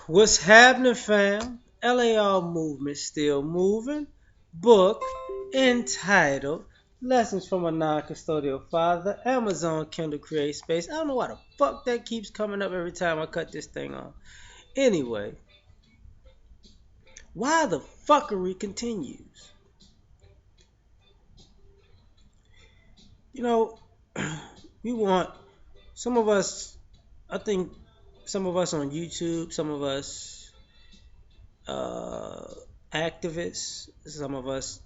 What's happening, fam? L.A.R. movement still moving. Book entitled Lessons from a Non-Custodial Father. Amazon Kindle Create Space. I don't know why the fuck that keeps coming up every time I cut this thing off. Anyway, why the fuckery continues. You know, we want some of us. I think some of us on YouTube, some of us uh, activists, some of us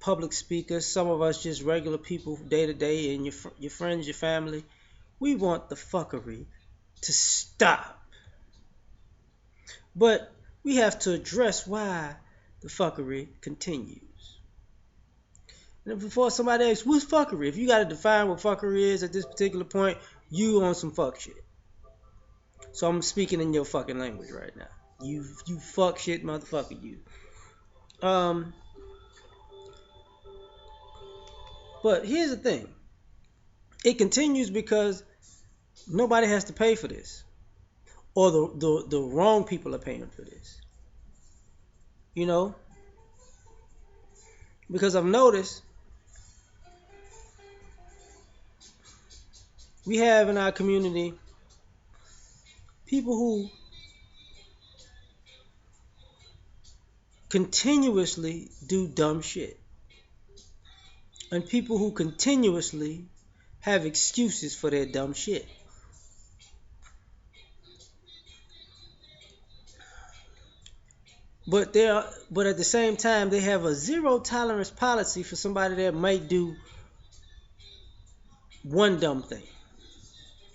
public speakers, some of us just regular people day to day, and your friends, your family. We want the fuckery to stop, but we have to address why the fuckery continues. And before somebody asks, what's fuckery? If you got to define what fuckery is at this particular point, you on some fuck shit. So I'm speaking in your fucking language right now. You fuck shit motherfucker, you. Um, but here's the thing. It continues because nobody has to pay for this, or the wrong people are paying for this. You know, because I've noticed we have in our community people who continuously do dumb shit, and people who continuously have excuses for their dumb shit. But at the same time, they have a zero tolerance policy for somebody that might do one dumb thing,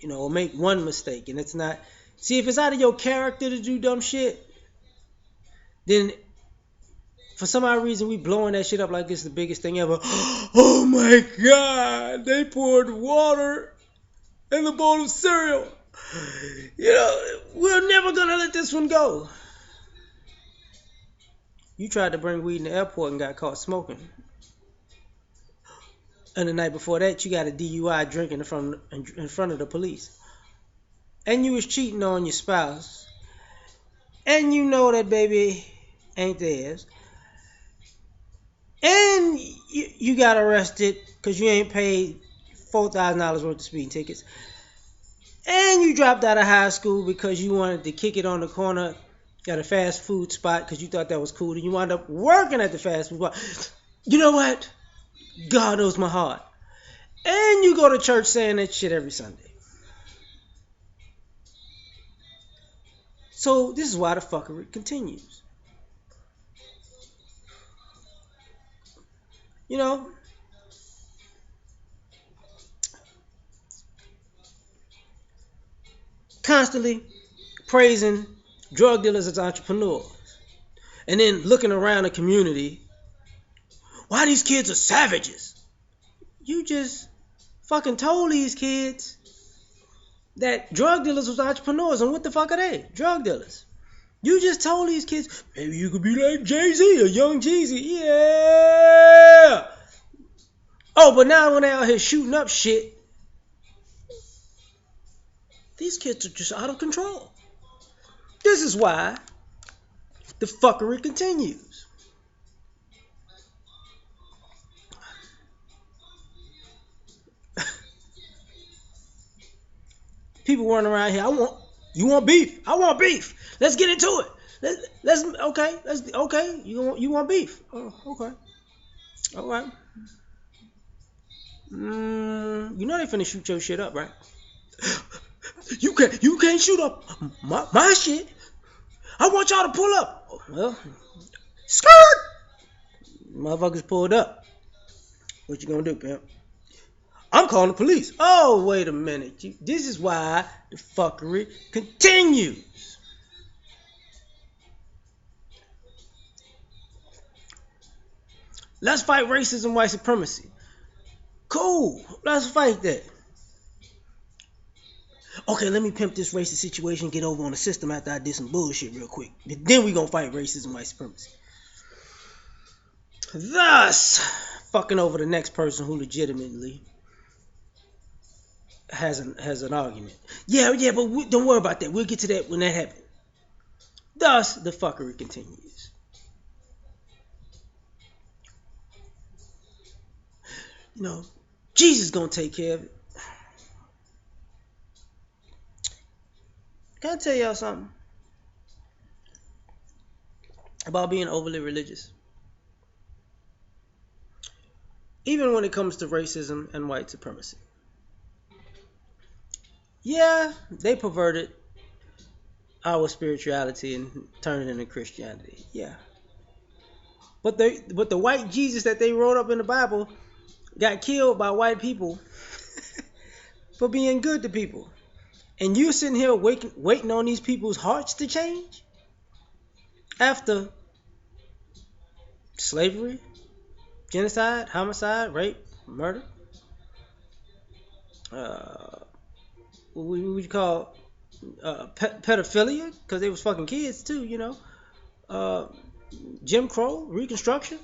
or make one mistake, and it's not. See, if it's out of your character to do dumb shit, then for some odd reason we blowing that shit up like it's the biggest thing ever. Oh my God, they poured water in the bowl of cereal. We're never gonna let this one go. You tried to bring weed in the airport and got caught smoking. And the night before that, you got a DUI drinking in front of the police. And you was cheating on your spouse. And you know that baby ain't theirs. And you got arrested because you ain't paid $4,000 worth of speeding tickets. And you dropped out of high school because you wanted to kick it on the corner at a fast food spot because you thought that was cool. And you wound up working at the fast food spot. You know what? God knows my heart. And you go to church saying that shit every Sunday. So this is why the fuckery continues. Constantly praising drug dealers as entrepreneurs. And then looking around the community. Why these kids are savages? You just fucking told these kids that drug dealers was entrepreneurs, and what the fuck are they? Drug dealers. You just told these kids, maybe you could be like Jay-Z or Young Jeezy. Yeah! Oh, but now when they're out here shooting up shit, these kids are just out of control. This is why the fuckery continues. People running around here. You want beef? I want beef. Let's get into it. Okay. You want beef? Oh, okay. All right. You know they finna shoot your shit up, right? You can't shoot up my shit. I want y'all to pull up. Well, skirt. Motherfuckers pulled up. What you gonna do, pimp? I'm calling the police. Oh, wait a minute. This is why the fuckery continues. Let's fight racism, white supremacy. Cool. Let's fight that. Okay, let me pimp this racist situation, get over on the system after I did some bullshit real quick. Then we gonna fight racism, white supremacy. Thus, fucking over the next person who legitimately has an argument. Yeah, but don't worry about that. We'll get to that when that happens. Thus, the fuckery continues. You know, Jesus gonna take care of it. Can I tell y'all something about being overly religious? Even when it comes to racism and white supremacy. Yeah, they perverted our spirituality and turned it into Christianity. Yeah. But the white Jesus that they wrote up in the Bible got killed by white people for being good to people. And you sitting here waiting on these people's hearts to change after slavery, genocide, homicide, rape, murder. What would you call pedophilia? Because they was fucking kids too, you know. Jim Crow, Reconstruction.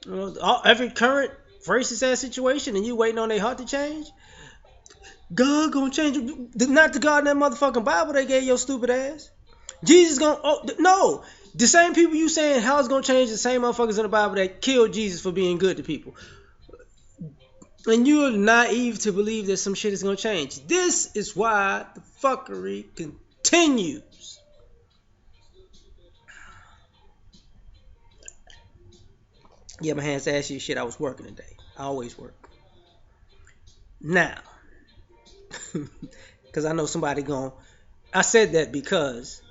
You know, every current racist ass situation, and you waiting on their heart to change. God gonna change it. Not the God in that motherfucking Bible they gave your stupid ass. Jesus gonna, no. The same people you saying how it's gonna change, the same motherfuckers in the Bible that killed Jesus for being good to people. And you're naive to believe that some shit is gonna change. This is why the fuckery continues. Yeah, my hands ask you shit. I was working today. I always work. Now, because I know somebody I said that because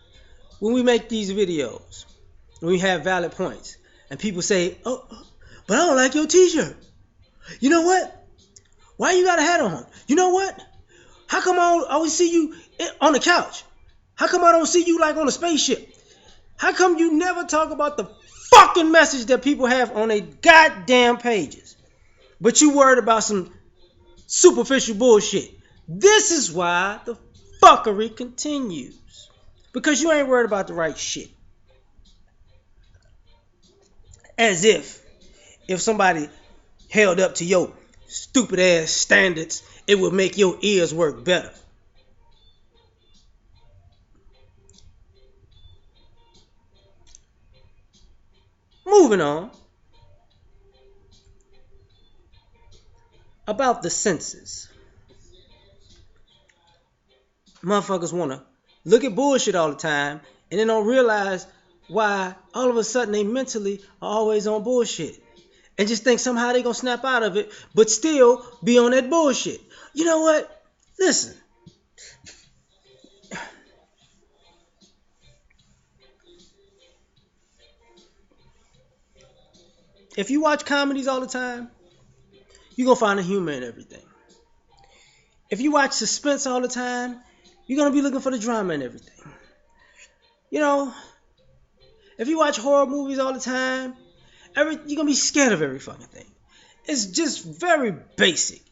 when we make these videos, when we have valid points, and people say, oh, but I don't like your t-shirt. You know what? Why you got a hat on? You know what? How come I always see you on the couch? How come I don't see you like on a spaceship? How come you never talk about the fucking message that people have on their goddamn pages? But you worried about some superficial bullshit. This is why the fuckery continues. Because you ain't worried about the right shit. As if somebody held up to your stupid ass standards, it would make your ears work better. Moving on. About the senses. Motherfuckers want to look at bullshit all the time and then don't realize why all of a sudden they mentally are always on bullshit. And just think somehow they gonna snap out of it, but still be on that bullshit. You know what? Listen. If you watch comedies all the time, you're gonna find the humor in everything. If you watch suspense all the time, you're gonna be looking for the drama in everything. You know, if you watch horror movies all the time, you're gonna be scared of every fucking thing. It's just very basic.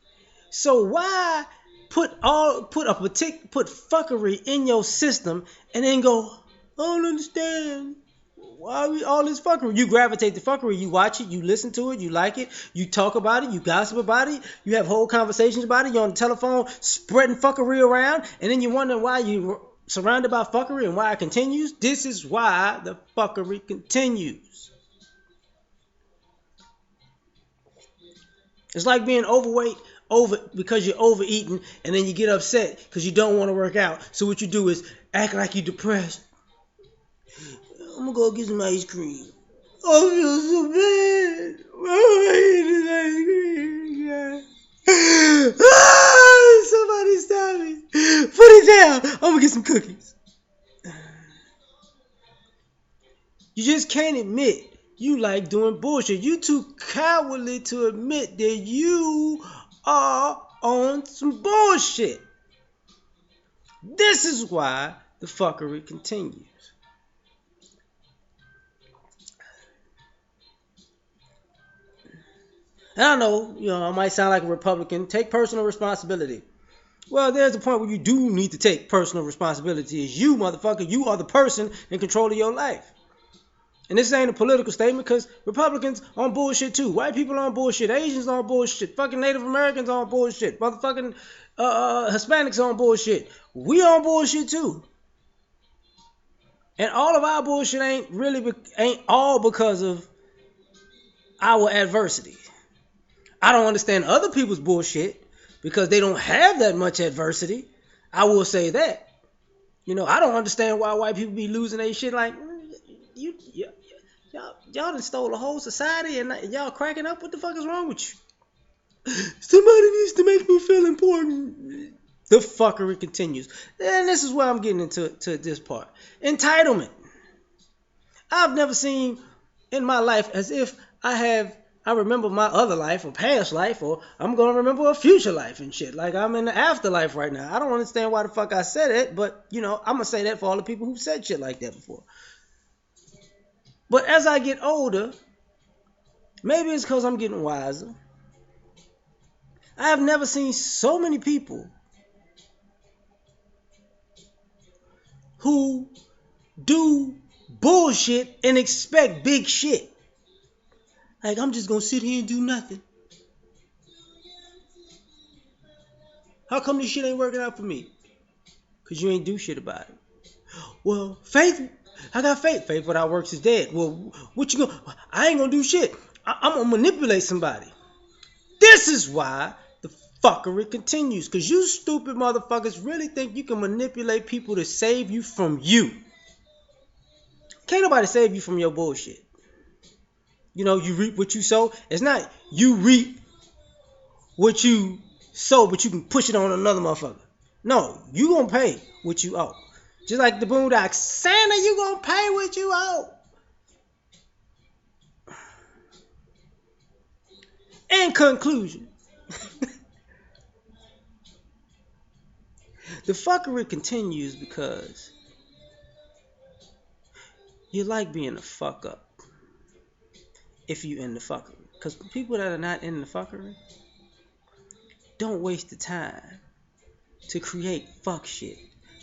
So why put fuckery in your system and then go, I don't understand. Why we all this fuckery? You gravitate to fuckery. You watch it, you listen to it, you like it, you talk about it, you gossip about it, you have whole conversations about it, you're on the telephone spreading fuckery around, and then you wonder why you surrounded by fuckery and why it continues. This is why the fuckery continues. It's like being overweight because you're overeating, and then you get upset because you don't want to work out. So what you do is act like you're depressed. I'm gonna go get some ice cream. I feel so bad. I eating ice cream. Somebody stop me. Put it down. I'm gonna get some cookies. You just can't admit you like doing bullshit. You too cowardly to admit that you are on some bullshit. This is why the fuckery continues. And I know, I might sound like a Republican. Take personal responsibility. Well, there's a point where you do need to take personal responsibility. Is you, motherfucker. You are the person in control of your life. And this ain't a political statement because Republicans on bullshit too. White people on bullshit. Asians on bullshit. Fucking Native Americans on bullshit. Motherfucking Hispanics on bullshit. We on bullshit too. And all of our bullshit ain't all because of our adversity. I don't understand other people's bullshit because they don't have that much adversity. I will say that. I don't understand why white people be losing their shit like y'all done stole the whole society and y'all cracking up. What the fuck is wrong with you? Somebody needs to make me feel important. The fuckery continues. And this is where I'm getting into this part. Entitlement. I've never seen in my life as if I remember my other life or past life, or I'm going to remember a future life and shit. Like I'm in the afterlife right now. I don't understand why the fuck I said it, but I'm going to say that for all the people who said shit like that before. But as I get older, maybe it's because I'm getting wiser, I have never seen so many people who do bullshit and expect big shit. Like, I'm just going to sit here and do nothing. How come this shit ain't working out for me? Because you ain't do shit about it. Well, faith, I got faith. Faith without works is dead. Well, what you gonna? I ain't gonna do shit. I'm gonna manipulate somebody. This is why the fuckery continues. Because you stupid motherfuckers really think you can manipulate people to save you from you. Can't nobody save you from your bullshit. You reap what you sow. It's not you reap what you sow, but you can push it on another motherfucker. No, you gonna pay what you owe. Just like the Boondocks, Santa, you gonna pay what you owe. In conclusion, the fuckery continues because you like being a fuck up if you in the fuckery. Because people that are not in the fuckery don't waste the time to create fuck shit,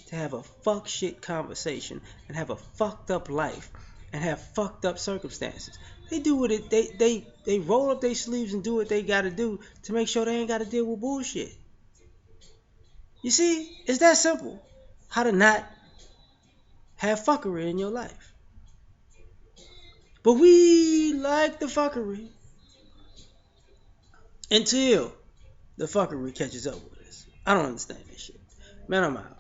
to have a fuck shit conversation and have a fucked up life and have fucked up circumstances. They do what they roll up their sleeves and do what they gotta do to make sure they ain't gotta deal with bullshit. You see, it's that simple. How to not have fuckery in your life. But we like the fuckery until the fuckery catches up with us. I don't understand this shit. Man, I'm out.